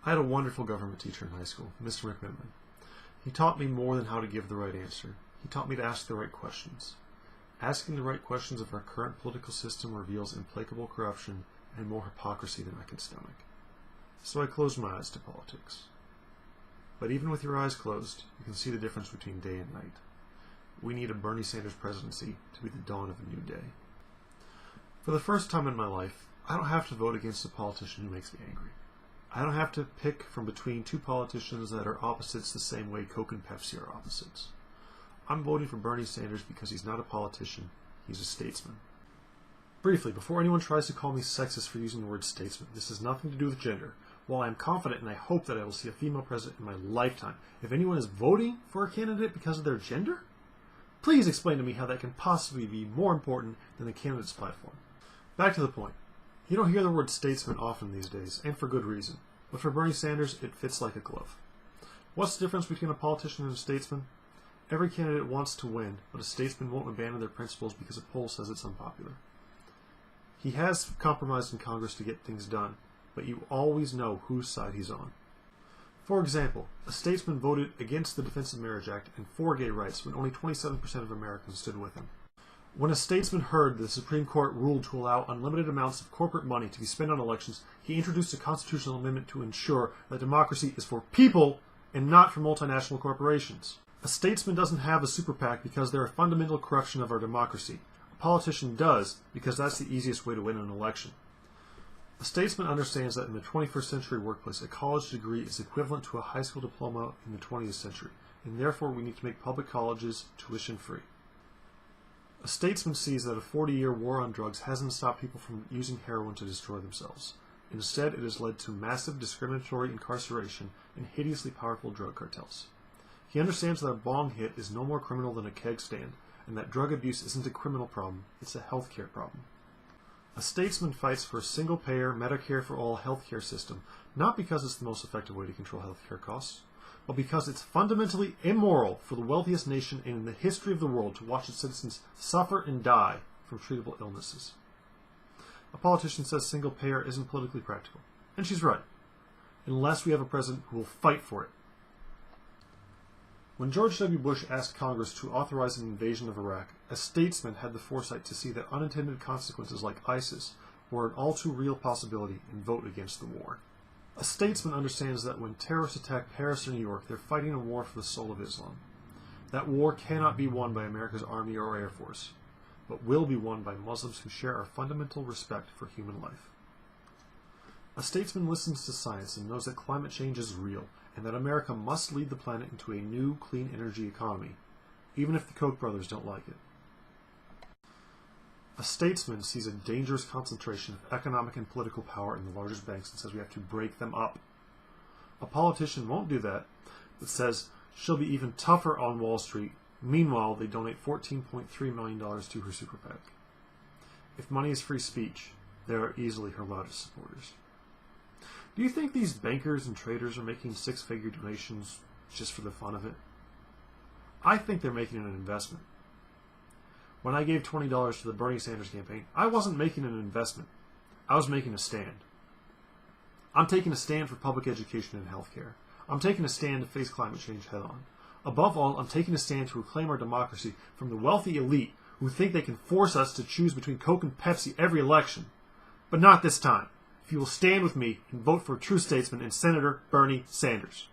I had a wonderful government teacher in high school, Mr. McMenamin. He taught me more than how to give the right answer. He taught me to ask the right questions. Asking the right questions of our current political system reveals implacable corruption and more hypocrisy than I can stomach. So I closed my eyes to politics. But even with your eyes closed, you can see the difference between day and night. We need a Bernie Sanders presidency to be the dawn of a new day. For the first time in my life, I don't have to vote against a politician who makes me angry. I don't have to pick from between two politicians that are opposites the same way Coke and Pepsi are opposites. I'm voting for Bernie Sanders because he's not a politician, he's a statesman. Briefly, before anyone tries to call me sexist for using the word statesman, this has nothing to do with gender. While I am confident and I hope that I will see a female president in my lifetime, if anyone is voting for a candidate because of their gender, please explain to me how that can possibly be more important than the candidate's platform. Back to the point. You don't hear the word statesman often these days, and for good reason. But for Bernie Sanders, it fits like a glove. What's the difference between a politician and a statesman? Every candidate wants to win, but a statesman won't abandon their principles because a poll says it's unpopular. He has compromised in Congress to get things done, but you always know whose side he's on. For example, a statesman voted against the Defense of Marriage Act and for gay rights when only 27% of Americans stood with him. When a statesman heard the Supreme Court ruled to allow unlimited amounts of corporate money to be spent on elections, he introduced a constitutional amendment to ensure that democracy is for people and not for multinational corporations. A statesman doesn't have a super PAC because they're a fundamental corruption of our democracy. A politician does because that's the easiest way to win an election. A statesman understands that in the 21st century workplace, a college degree is equivalent to a high school diploma in the 20th century, and therefore we need to make public colleges tuition-free. A statesman sees that a 40-year war on drugs hasn't stopped people from using heroin to destroy themselves. Instead, it has led to massive discriminatory incarceration and hideously powerful drug cartels. He understands that a bong hit is no more criminal than a keg stand, and that drug abuse isn't a criminal problem, it's a healthcare problem. A statesman fights for a single-payer, Medicare-for-all healthcare system, not because it's the most effective way to control healthcare costs, but because it's fundamentally immoral for the wealthiest nation in the history of the world to watch its citizens suffer and die from treatable illnesses. A politician says single-payer isn't politically practical, and she's right, unless we have a president who will fight for it. When George W. Bush asked Congress to authorize an invasion of Iraq, a statesman had the foresight to see that unintended consequences like ISIS were an all-too-real possibility and vote against the war. A statesman understands that when terrorists attack Paris or New York, they're fighting a war for the soul of Islam. That war cannot be won by America's Army or Air Force, but will be won by Muslims who share our fundamental respect for human life. A statesman listens to science and knows that climate change is real, and that America must lead the planet into a new, clean energy economy, even if the Koch brothers don't like it. A statesman sees a dangerous concentration of economic and political power in the largest banks and says we have to break them up. A politician won't do that, but says she'll be even tougher on Wall Street. Meanwhile, they donate $14.3 million to her super PAC. If money is free speech, they are easily her loudest supporters. Do you think these bankers and traders are making six-figure donations just for the fun of it? I think they're making an investment. When I gave $20 to the Bernie Sanders campaign, I wasn't making an investment. I was making a stand. I'm taking a stand for public education and healthcare. I'm taking a stand to face climate change head-on. Above all, I'm taking a stand to reclaim our democracy from the wealthy elite who think they can force us to choose between Coke and Pepsi every election. But not this time. If you will stand with me and vote for a true statesman and Senator Bernie Sanders.